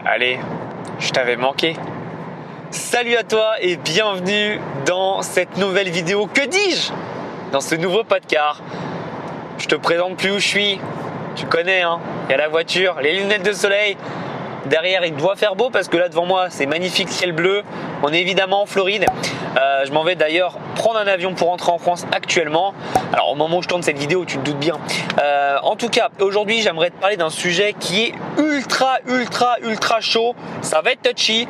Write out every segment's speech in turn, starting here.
Allez, je t'avais manqué. Salut à toi et bienvenue dans cette nouvelle vidéo. Que dis-je? Dans ce nouveau podcast. Je te présente plus où je suis. Tu connais, hein. Il y a la voiture, les lunettes de soleil. Derrière, il doit faire beau parce que là devant moi, c'est magnifique ciel bleu. On est évidemment en Floride. Je m'en vais d'ailleurs prendre un avion pour rentrer en France actuellement. Alors au moment où je tourne cette vidéo, tu te doutes bien. En tout cas, aujourd'hui, j'aimerais te parler d'un sujet qui est ultra chaud. Ça va être touchy.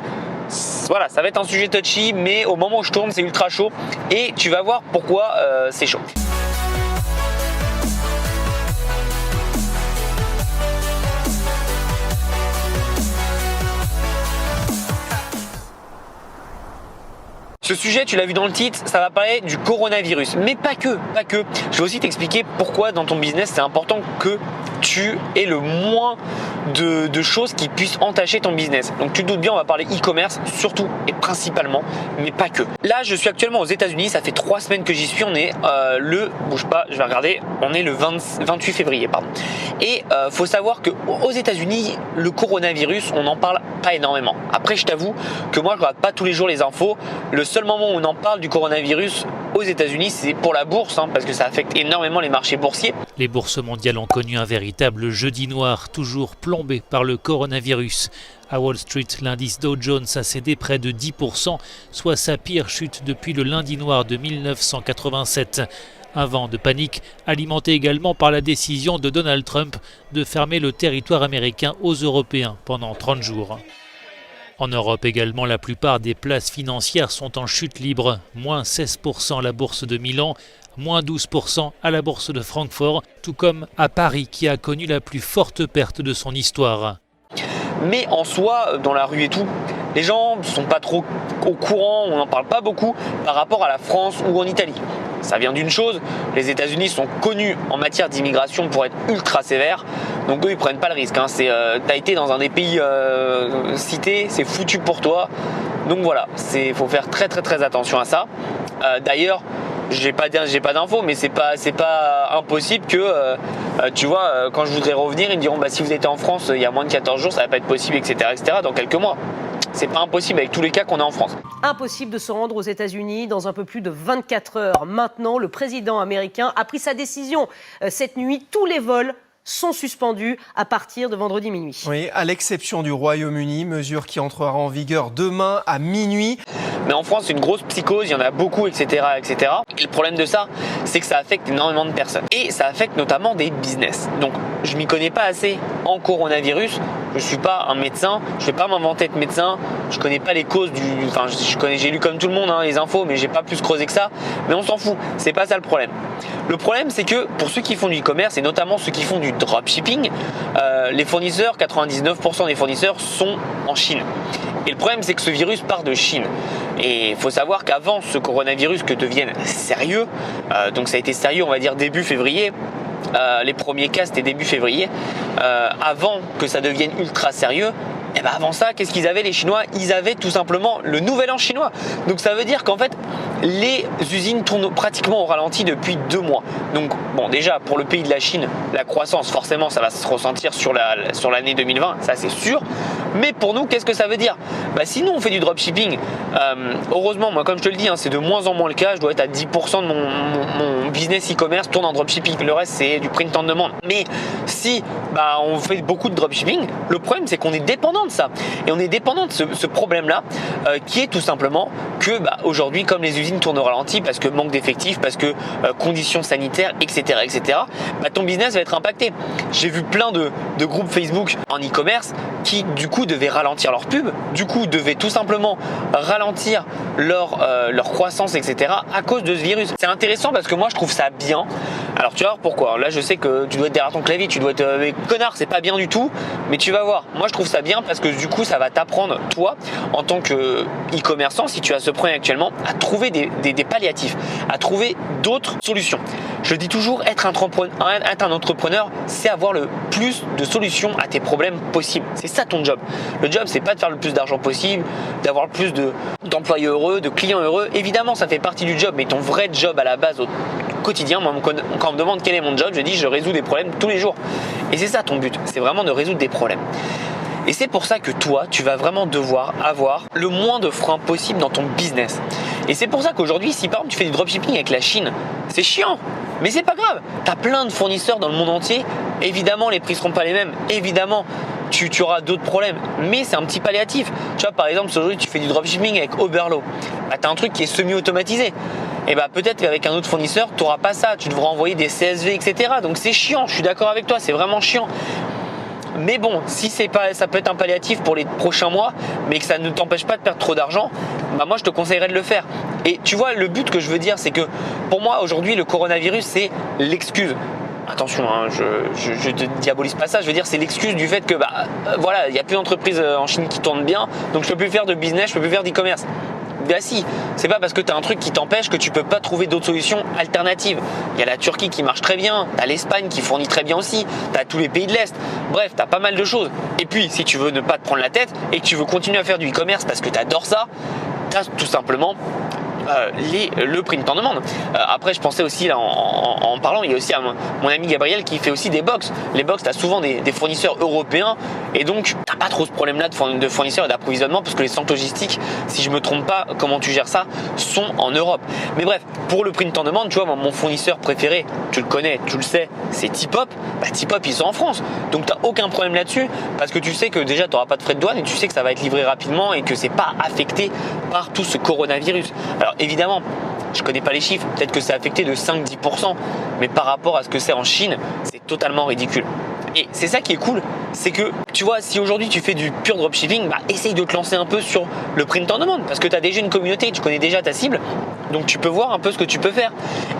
Voilà, ça va être un sujet touchy, mais au moment où je tourne, c'est ultra chaud. Et tu vas voir pourquoi c'est chaud. Ce sujet, tu l'as vu dans le titre, ça va parler du coronavirus. Mais pas que. Je vais aussi t'expliquer pourquoi dans ton business, c'est important que tu aies le moins de choses qui puissent entacher ton business. Donc tu te doutes bien, on va parler e-commerce surtout et principalement, mais pas que. Là, je suis actuellement aux États-Unis, ça fait 3 semaines que j'y suis. On est bouge pas, je vais regarder, on est le 28 février, pardon. Et faut savoir que aux États-Unis, le coronavirus, on n'en parle pas énormément. Après, je t'avoue que moi, je regarde pas tous les jours les infos. Le seul moment où on en parle du coronavirus aux États-Unis, c'est pour la bourse, parce que ça affecte énormément les marchés boursiers. Les bourses mondiales ont connu un véritable jeudi noir, toujours plombé par le coronavirus. À Wall Street, l'indice Dow Jones a cédé près de 10%, soit sa pire chute depuis le lundi noir de 1987. Un vent de panique alimenté également par la décision de Donald Trump de fermer le territoire américain aux Européens pendant 30 jours. En Europe également, la plupart des places financières sont en chute libre. Moins 16% à la bourse de Milan, moins 12% à la bourse de Francfort, tout comme à Paris qui a connu la plus forte perte de son histoire. Mais en soi, dans la rue et tout, les gens ne sont pas trop au courant, on n'en parle pas beaucoup par rapport à la France ou en Italie. Ça vient d'une chose, les États-Unis sont connus en matière d'immigration pour être ultra sévères, donc eux ils prennent pas le risque. T'as été dans un des pays cités, c'est foutu pour toi. Donc voilà, faut faire très attention à ça. D'ailleurs, j'ai pas d'infos, mais c'est pas impossible que tu vois, quand je voudrais revenir, ils me diront si vous étiez en France il y a moins de 14 jours, ça va pas être possible, etc. dans quelques mois. C'est pas impossible avec tous les cas qu'on a en France. Impossible de se rendre aux États-Unis dans un peu plus de 24 heures. Maintenant, le président américain a pris sa décision. Cette nuit, tous les vols sont suspendus à partir de vendredi minuit. Oui, à l'exception du Royaume-Uni, mesure qui entrera en vigueur demain à minuit. Mais en France, c'est une grosse psychose, il y en a beaucoup, etc. Et le problème de ça, c'est que ça affecte énormément de personnes. Et ça affecte notamment des business. Donc, je m'y connais pas assez en coronavirus. Je suis pas un médecin, je vais pas m'inventer de médecin. Je connais pas les causes j'ai lu comme tout le monde les infos, mais j'ai pas plus creusé que ça. Mais on s'en fout, c'est pas ça le problème. Le problème, c'est que pour ceux qui font du e-commerce et notamment ceux qui font du dropshipping, les fournisseurs, 99% des fournisseurs sont en Chine. Et le problème, c'est que ce virus part de Chine. Et il faut savoir qu'avant ce coronavirus que devienne sérieux, donc ça a été sérieux, on va dire début février, les premiers cas c'était début février, avant que ça devienne ultra sérieux, et avant ça, qu'est-ce qu'ils avaient les Chinois? Ils avaient tout simplement le nouvel an chinois. Donc ça veut dire qu'en fait, les usines tournent pratiquement au ralenti depuis 2 mois. Donc bon, déjà pour le pays de la Chine, la croissance forcément ça va se ressentir sur l'année 2020, ça c'est sûr. Mais pour nous, qu'est-ce que ça veut dire? Si nous on fait du dropshipping, heureusement moi comme je te le dis, c'est de moins en moins le cas. Je dois être à 10% de mon business e-commerce tourne en dropshipping. Le reste c'est du print on demand. Mais si on fait beaucoup de dropshipping, le problème c'est qu'on est dépendant de ça. Et on est dépendant de ce problème-là qui est tout simplement que aujourd'hui, comme les usines tournent au ralenti parce que manque d'effectifs, parce que conditions sanitaires, etc., ton business va être impacté. J'ai vu plein de groupes Facebook en e-commerce qui du coup devaient ralentir leur pub, du coup devaient tout simplement ralentir leur croissance, etc. à cause de ce virus. C'est intéressant parce que moi je trouve ça bien. Alors tu vas voir pourquoi. Là je sais que tu dois être derrière ton clavier, tu dois être mais connard, c'est pas bien du tout, mais tu vas voir. Moi je trouve ça bien parce que du coup ça va t'apprendre toi en tant que e-commerçant, si tu as ce problème actuellement, à trouver des palliatifs, à trouver d'autres solutions. Je dis toujours, être un entrepreneur, c'est avoir le plus de solutions à tes problèmes possibles. C'est ça ton job. Le job, c'est pas de faire le plus d'argent possible, d'avoir le plus d'employés heureux, de clients heureux. Évidemment, ça fait partie du job, mais ton vrai job à la base au quotidien, moi, quand on me demande quel est mon job, je dis je résous des problèmes tous les jours. Et c'est ça ton but, c'est vraiment de résoudre des problèmes. Et c'est pour ça que toi, tu vas vraiment devoir avoir le moins de freins possible dans ton business. Et c'est pour ça qu'aujourd'hui, si par exemple tu fais du dropshipping avec la Chine, c'est chiant, mais c'est pas grave. Tu as plein de fournisseurs dans le monde entier. Évidemment, les prix seront pas les mêmes. Évidemment, tu auras d'autres problèmes, mais c'est un petit palliatif. Tu vois, par exemple, si aujourd'hui tu fais du dropshipping avec Oberlo, tu as un truc qui est semi-automatisé. Et peut-être qu'avec un autre fournisseur, tu n'auras pas ça. Tu devras envoyer des CSV, etc. Donc c'est chiant, je suis d'accord avec toi, c'est vraiment chiant. Mais bon, si ça peut être un palliatif pour les prochains mois, mais que ça ne t'empêche pas de perdre trop d'argent, moi je te conseillerais de le faire. Et tu vois, le but que je veux dire, c'est que pour moi aujourd'hui, le coronavirus, c'est l'excuse. Attention, je te diabolise pas ça, je veux dire c'est l'excuse du fait que il n'y a plus d'entreprises en Chine qui tournent bien, donc je peux plus faire de business, je peux plus faire d'e-commerce. Si, c'est pas parce que tu as un truc qui t'empêche que tu peux pas trouver d'autres solutions alternatives. Il y a la Turquie qui marche très bien, tu as l'Espagne qui fournit très bien aussi, tu as tous les pays de l'Est. Bref, tu as pas mal de choses. Et puis, si tu veux ne pas te prendre la tête et que tu veux continuer à faire du e-commerce parce que tu adores ça, tu as tout simplement le print on demand. Après, je pensais aussi là, en parlant, il y a aussi mon ami Gabriel qui fait aussi des box. Les box, tu as souvent des fournisseurs européens et donc tu n'as pas trop ce problème-là de fournisseurs et d'approvisionnement parce que les centres logistiques, si je me trompe pas, comment tu gères ça, sont en Europe. Mais bref, pour le print on demand, tu vois, mon fournisseur préféré, tu le connais, tu le sais, c'est T-Pop. T-Pop, ils sont en France. Donc tu n'as aucun problème là-dessus parce que tu sais que déjà, tu n'auras pas de frais de douane et tu sais que ça va être livré rapidement et que c'est pas affecté par tout ce coronavirus. Alors évidemment, je connais pas les chiffres, peut-être que c'est affecté de 5-10%, mais par rapport à ce que c'est en Chine, c'est totalement ridicule. Et c'est ça qui est cool, c'est que tu vois, si aujourd'hui tu fais du pur dropshipping, essaye de te lancer un peu sur le print on demand parce que tu as déjà une communauté, tu connais déjà ta cible, donc tu peux voir un peu ce que tu peux faire.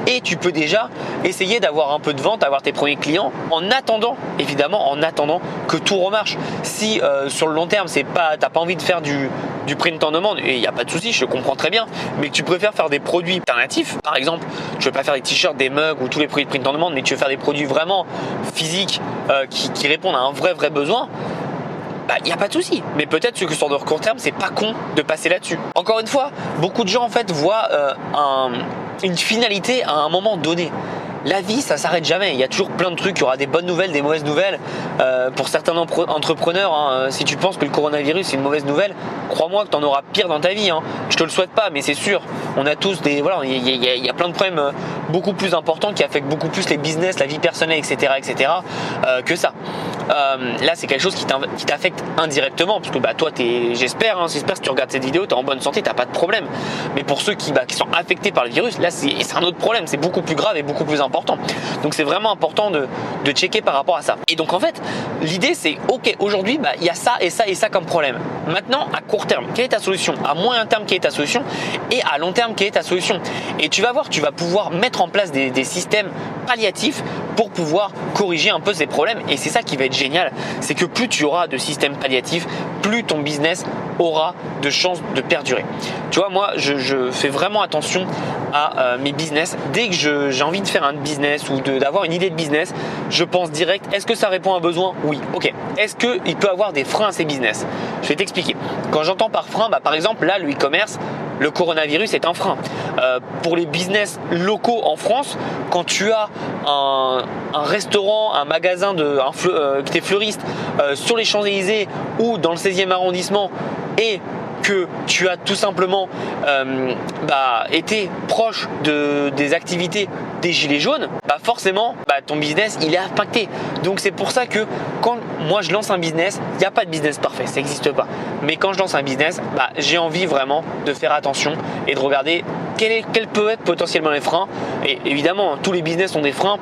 Et tu peux déjà essayer d'avoir un peu de vente, avoir tes premiers clients en attendant, évidemment, que tout remarche. Si sur le long terme, t'as pas envie de faire du print on demand, et il n'y a pas de souci, je le comprends très bien, mais que tu préfères faire des produits alternatifs, par exemple, tu veux pas faire des t-shirts, des mugs ou tous les produits de print on demand, mais tu veux faire des produits vraiment physiques qui répondent à un vrai besoin, il n'y a pas de souci. Mais peut-être que sur le court terme, c'est pas con de passer là-dessus. Encore une fois, beaucoup de gens en fait voient une finalité à un moment donné. La vie, ça s'arrête jamais. Il y a toujours plein de trucs. Il y aura des bonnes nouvelles, des mauvaises nouvelles. Pour certains entrepreneurs, si tu penses que le coronavirus c'est une mauvaise nouvelle, crois-moi que tu en auras pire dans ta vie. Je te le souhaite pas, mais c'est sûr. On a tous il y a plein de problèmes beaucoup plus importants qui affectent beaucoup plus les business, la vie personnelle, etc., que ça. Là, c'est quelque chose qui t'affecte indirectement, parce que toi, j'espère si tu regardes cette vidéo, tu es en bonne santé, tu n'as pas de problème. Mais pour ceux qui sont affectés par le virus, là, c'est un autre problème. C'est beaucoup plus grave et beaucoup plus important. Donc c'est vraiment important de checker par rapport à ça. Et donc en fait, l'idée c'est ok, aujourd'hui il y a ça et ça et ça comme problème. Maintenant, à court terme, quelle est ta solution? À moyen terme, quelle est ta solution? Et à long terme, quelle est ta solution? Et tu vas voir, tu vas pouvoir mettre en place des systèmes palliatifs pour pouvoir corriger un peu ces problèmes. Et c'est ça qui va être génial, c'est que plus tu auras de systèmes palliatifs, plus ton business aura de chances de perdurer. Tu vois, moi je fais vraiment attention à mes business. Dès que j'ai envie de faire un business ou d'avoir une idée de business, je pense direct, est-ce que ça répond à un besoin? Oui, ok. Est-ce qu'il peut avoir des freins à ces business? Je vais t'expliquer. Quand j'entends par frein, par exemple là, le e-commerce, le coronavirus est un frein. Pour les business locaux en France, quand tu as un restaurant, un magasin qui est fleuriste sur les Champs-Élysées ou dans le 16e arrondissement et que tu as tout simplement été proche des activités des gilets jaunes, forcément ton business il est impacté. Donc c'est pour ça que quand moi je lance un business, il n'y a pas de business parfait, ça n'existe pas. Mais quand je lance un business, j'ai envie vraiment de faire attention et de regarder quels peuvent être potentiellement les freins. Et évidemment, tous les business ont des freins,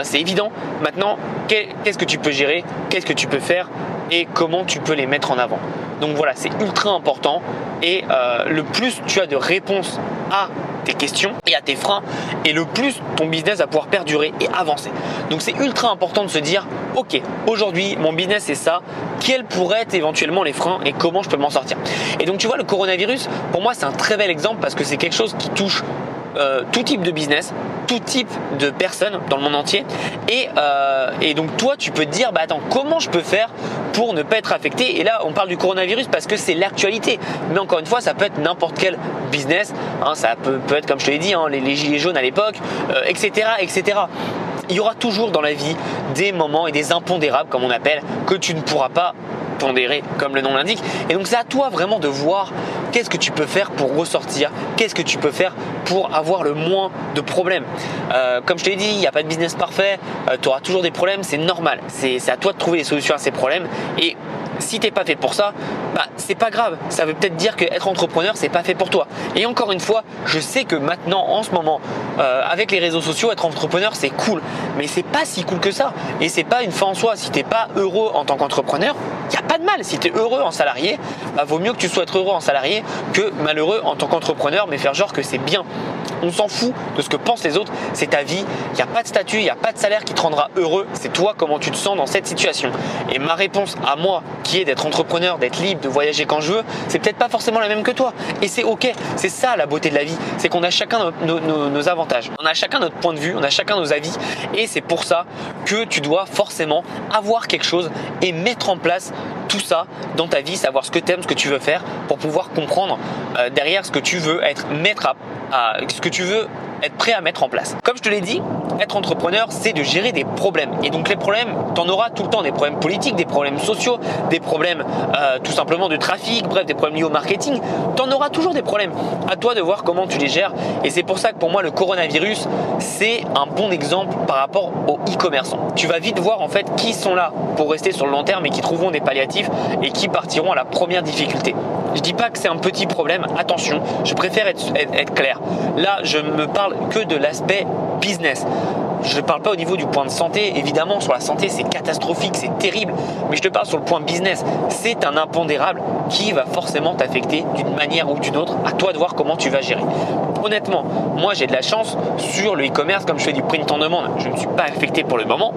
c'est évident. Maintenant, qu'est-ce que tu peux gérer, qu'est-ce que tu peux faire et comment tu peux les mettre en avant. Donc voilà, c'est ultra important et le plus tu as de réponses à tes questions et à tes freins, et le plus ton business va pouvoir perdurer et avancer. Donc c'est ultra important de se dire, ok, aujourd'hui mon business c'est ça, quels pourraient être éventuellement les freins et comment je peux m'en sortir. Et donc tu vois, le coronavirus, pour moi c'est un très bel exemple parce que c'est quelque chose qui touche tout type de business, tout type de personnes dans le monde entier. Et donc toi tu peux te dire, attends, comment je peux faire pour ne pas être affecté? Et là on parle du coronavirus parce que c'est l'actualité, mais encore une fois ça peut être n'importe quel business, ça peut être, comme je te l'ai dit, les gilets jaunes à l'époque, etc. Il y aura toujours dans la vie des moments et des impondérables, comme on appelle, que tu ne pourras pas impondéré comme le nom l'indique. Et donc c'est à toi vraiment de voir qu'est-ce que tu peux faire pour ressortir, qu'est-ce que tu peux faire pour avoir le moins de problèmes. Comme je te l'ai dit, il n'y a pas de business parfait, tu auras toujours des problèmes, c'est normal. C'est à toi de trouver des solutions à ces problèmes. Et si tu n'es pas fait pour ça, c'est pas grave. Ça veut peut-être dire qu'être entrepreneur, c'est pas fait pour toi. Et encore une fois, je sais que maintenant, en ce moment, avec les réseaux sociaux, être entrepreneur, c'est cool. Mais c'est pas si cool que ça. Et c'est pas une fin en soi. Si tu n'es pas heureux en tant qu'entrepreneur, il n'y a pas de mal. Si tu es heureux en salarié, vaut mieux que tu sois heureux en salarié que malheureux en tant qu'entrepreneur, mais faire genre que c'est bien. On s'en fout de ce que pensent les autres, c'est ta vie, il n'y a pas de statut, il n'y a pas de salaire qui te rendra heureux, c'est toi comment tu te sens dans cette situation. Et ma réponse à moi, qui est d'être entrepreneur, d'être libre, de voyager quand je veux, c'est peut-être pas forcément la même que toi. Et c'est ok, c'est ça la beauté de la vie, c'est qu'on a chacun nos avantages, on a chacun notre point de vue, on a chacun nos avis. Et c'est pour ça que tu dois forcément avoir quelque chose et mettre en place tout ça dans ta vie, savoir ce que tu aimes, ce que tu veux faire pour pouvoir comprendre derrière ce que tu veux être, ce que tu veux être prêt à mettre en place. Comme je te l'ai dit, être entrepreneur, c'est de gérer des problèmes. Et donc les problèmes, tu en auras tout le temps, des problèmes politiques, des problèmes sociaux, des problèmes tout simplement de trafic, bref, des problèmes liés au marketing. Tu en auras toujours des problèmes. À toi de voir comment tu les gères. Et c'est pour ça que pour moi, le coronavirus, c'est un bon exemple par rapport aux e-commerçants. Tu vas vite voir en fait qui sont là pour rester sur le long terme et qui trouveront des palliatifs et qui partiront à la première difficulté. Je dis pas que c'est un petit problème, attention, je préfère être clair. Là, je me parle que de l'aspect business. Je ne parle pas au niveau du point de santé. Évidemment, sur la santé, c'est catastrophique, c'est terrible. Mais je te parle sur le point business. C'est un impondérable qui va forcément t'affecter d'une manière ou d'une autre. À toi de voir comment tu vas gérer. Honnêtement, moi, j'ai de la chance sur le e-commerce. Comme je fais du print on demande, je ne suis pas affecté pour le moment.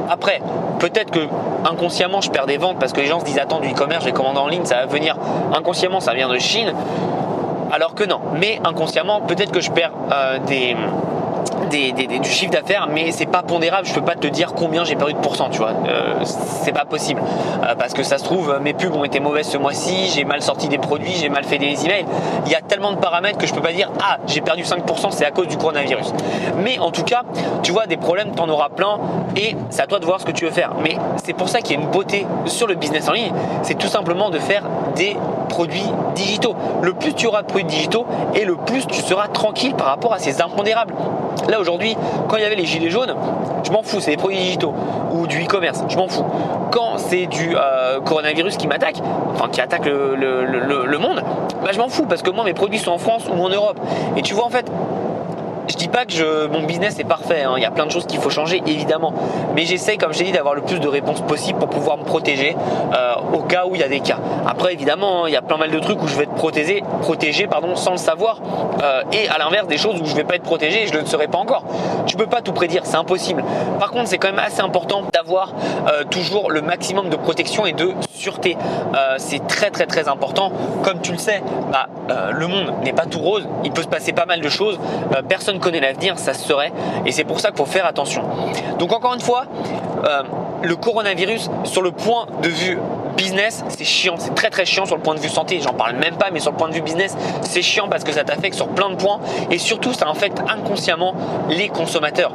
Après, peut-être que inconsciemment, je perds des ventes parce que les gens se disent « Attends, du e-commerce, je vais commander en ligne, ça va venir. » Inconsciemment, ça vient de Chine. Alors que non. Mais inconsciemment, peut-être que je perds du chiffre d'affaires, mais c'est pas pondérable. Je peux pas te dire combien j'ai perdu de pourcents, tu vois. C'est pas possible parce que ça se trouve mes pubs ont été mauvaises ce mois-ci, j'ai mal sorti des produits, j'ai mal fait des emails. Il y a tellement de paramètres que je peux pas dire j'ai perdu 5%, c'est à cause du coronavirus. Mais en tout cas, tu vois, des problèmes, t'en auras plein et c'est à toi de voir ce que tu veux faire. Mais c'est pour ça qu'il y a une beauté sur le business en ligne, c'est tout simplement de faire des produits digitaux. Le plus tu auras de produits digitaux et le plus tu seras tranquille par rapport à ces impondérables. Là aujourd'hui, quand il y avait les gilets jaunes, je m'en fous, c'est des produits digitaux ou du e-commerce, je m'en fous. Quand c'est du coronavirus qui m'attaque, enfin qui attaque le monde, je m'en fous parce que moi mes produits sont en France ou en Europe. Et tu vois en fait, je dis pas que mon business est parfait, il y a plein de choses qu'il faut changer évidemment, mais j'essaye comme je t'ai dit d'avoir le plus de réponses possible pour pouvoir me protéger au cas où il y a des cas. Après évidemment il y a plein mal de trucs où je vais être protégé sans le savoir et à l'inverse des choses où je vais pas être protégé et je ne le serai pas encore. Tu peux pas tout prédire, c'est impossible. Par contre c'est quand même assez important d'avoir toujours le maximum de protection et de sûreté. C'est très très très important. Comme tu le sais, le monde n'est pas tout rose, il peut se passer pas mal de choses, personne connaît l'avenir, ça se serait, et c'est pour ça qu'il faut faire attention. Donc encore une fois, le coronavirus sur le point de vue business, c'est chiant, c'est très très chiant sur le point de vue santé, j'en parle même pas, mais sur le point de vue business, c'est chiant parce que ça t'affecte sur plein de points et surtout ça affecte inconsciemment les consommateurs.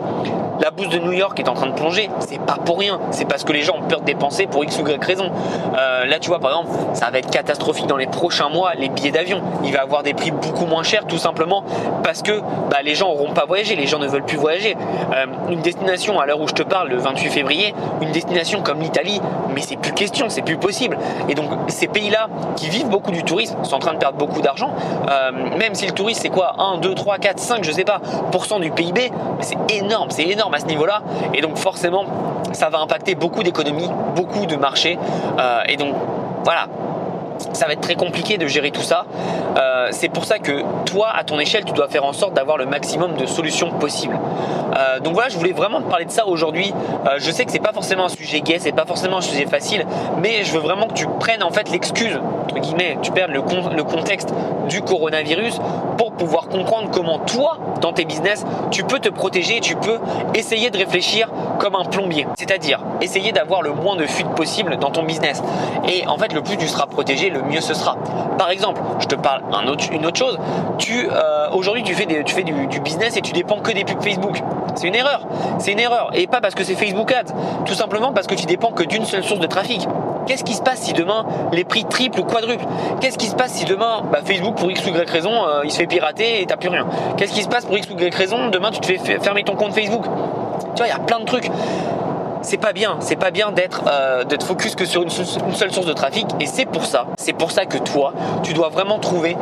La bourse de New York est en train de plonger, c'est pas pour rien, c'est parce que les gens ont peur de dépenser pour X ou Y raison. Là tu vois par exemple, ça va être catastrophique dans les prochains mois, les billets d'avion, il va avoir des prix beaucoup moins chers tout simplement parce que les gens n'auront pas voyagé, les gens ne veulent plus voyager. Une destination à l'heure où je te parle, le 28 février, une destination comme l'Italie, mais c'est plus question, c'est plus possible. Et donc ces pays-là qui vivent beaucoup du tourisme sont en train de perdre beaucoup d'argent, même si le tourisme c'est quoi 1, 2, 3, 4, 5, je sais pas, % du PIB, mais c'est énorme à ce niveau-là. Et donc forcément, ça va impacter beaucoup d'économies, beaucoup de marchés. Et donc voilà. Ça va être très compliqué de gérer tout ça. C'est pour ça que toi, à ton échelle, tu dois faire en sorte d'avoir le maximum de solutions possibles. Donc voilà, je voulais vraiment te parler de ça aujourd'hui. Je sais que c'est pas forcément un sujet gai, c'est pas forcément un sujet facile, mais je veux vraiment que tu prennes en fait l'excuse, entre guillemets, tu perds le contexte du coronavirus pour pouvoir comprendre comment toi, dans tes business, tu peux te protéger, tu peux essayer de réfléchir comme un plombier. C'est-à-dire essayer d'avoir le moins de fuites possible dans ton business. Et en fait, le plus tu seras protégé, le mieux ce sera. Par exemple, je te parle une autre chose. Aujourd'hui, tu fais du business et tu dépends que des pubs Facebook. C'est une erreur. Et pas parce que c'est Facebook Ads, tout simplement parce que tu dépends que d'une seule source de trafic. Qu'est-ce qui se passe si demain les prix triplent ou quadruplent? Qu'est-ce qui se passe si demain Facebook pour X ou Y raison il se fait pirater et t'as plus rien? Qu'est-ce qui se passe pour X ou Y raison? Demain tu te fais fermer ton compte Facebook. Tu vois, il y a plein de trucs. C'est pas bien d'être focus que sur une seule source de trafic, et c'est pour ça que toi tu dois vraiment trouver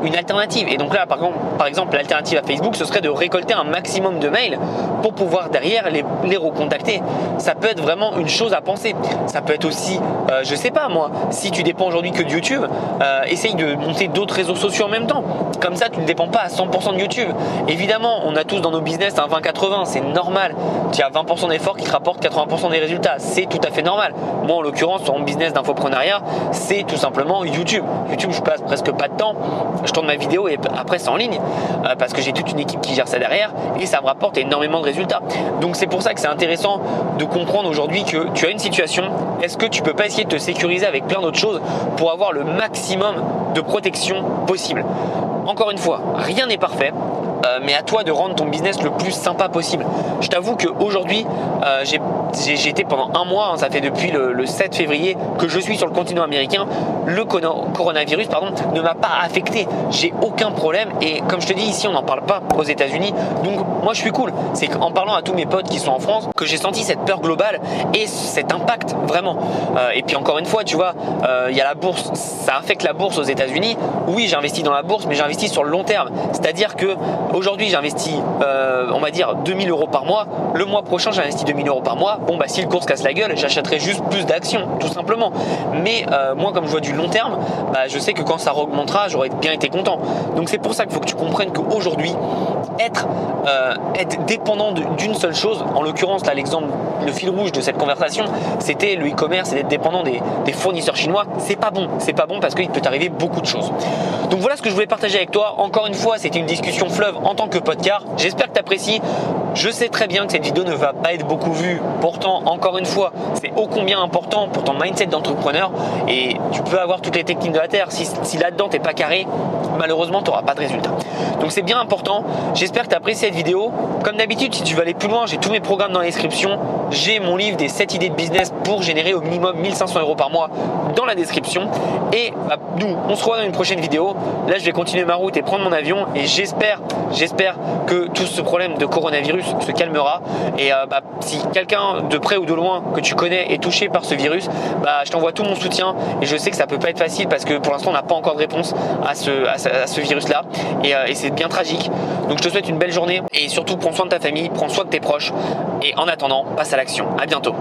une alternative. Et donc là par exemple l'alternative à Facebook, ce serait de récolter un maximum de mails pour pouvoir derrière les recontacter. Ça peut être vraiment une chose à penser. Ça peut être aussi je sais pas moi, si tu dépends aujourd'hui que de YouTube, essaye de monter d'autres réseaux sociaux en même temps. Comme ça tu ne dépends pas à 100% de YouTube. Évidemment on a tous dans nos business un 20-80, c'est normal. Tu as 20% d'efforts qui te rapportent 80% des résultats, c'est tout à fait normal. Moi en l'occurrence sur mon business d'infoprenariat, c'est tout simplement YouTube. YouTube, je passe presque pas de temps, je tourne ma vidéo et après c'est en ligne parce que j'ai toute une équipe qui gère ça derrière et ça me rapporte énormément de résultats. Donc c'est pour ça que c'est intéressant de comprendre aujourd'hui que tu as une situation, est-ce que tu peux pas essayer de te sécuriser avec plein d'autres choses pour avoir le maximum de protection possible. Encore une fois, rien n'est parfait. Mais à toi de rendre ton business le plus sympa possible. Je t'avoue qu'aujourd'hui, j'ai été pendant un mois, ça fait depuis le 7 février que je suis sur le continent américain. Le coronavirus ne m'a pas affecté. J'ai aucun problème et comme je te dis ici, on n'en parle pas aux États-Unis. Donc moi, je suis cool. C'est qu'en parlant à tous mes potes qui sont en France que j'ai senti cette peur globale et cet impact vraiment. Et puis encore une fois, tu vois, il y a la bourse. Ça affecte la bourse aux États-Unis. Oui, j'investis dans la bourse, mais j'investis sur le long terme. C'est-à-dire que aujourd'hui, j'investis, on va dire 2000 € par mois. Le mois prochain, j'investis 2000 € par mois. Bon, si le cours se casse la gueule, j'achèterai juste plus d'actions, tout simplement. Mais moi, comme je vois du long terme, je sais que quand ça augmentera, j'aurais bien été content. Donc c'est pour ça qu'il faut que tu comprennes qu'aujourd'hui, être dépendant d'une seule chose, en l'occurrence, là, l'exemple, le fil rouge de cette conversation, c'était le e-commerce et d'être dépendant des fournisseurs chinois. C'est pas bon. C'est pas bon parce qu'il peut t'arriver beaucoup de choses. Donc voilà ce que je voulais partager avec toi. Encore une fois, c'était une discussion fleuve en tant que podcast. J'espère que tu apprécies. Je sais très bien que cette vidéo ne va pas être beaucoup vue. Pourtant, encore une fois, c'est ô combien important pour ton mindset d'entrepreneur. Et tu peux avoir toutes les techniques de la terre. Si là-dedans, tu n'es pas carré, malheureusement, tu n'auras pas de résultat. Donc c'est bien important. J'espère que tu as apprécié cette vidéo. Comme d'habitude, si tu veux aller plus loin, j'ai tous mes programmes dans la description. J'ai mon livre des 7 idées de business pour générer au minimum 1500 € par mois dans la description. Et nous, on se revoit dans une prochaine vidéo. Là, je vais continuer ma route et prendre mon avion. Et j'espère que tout ce problème de coronavirus se calmera. Et si quelqu'un de près ou de loin que tu connais est touché par ce virus, je t'envoie tout mon soutien. Et je sais que ça peut pas être facile parce que pour l'instant, on n'a pas encore de réponse à ce virus-là. Et c'est bien tragique. Donc, je te souhaite une belle journée. Et surtout, prends soin de ta famille, prends soin de tes proches. Et en attendant, passe à l'action. À bientôt.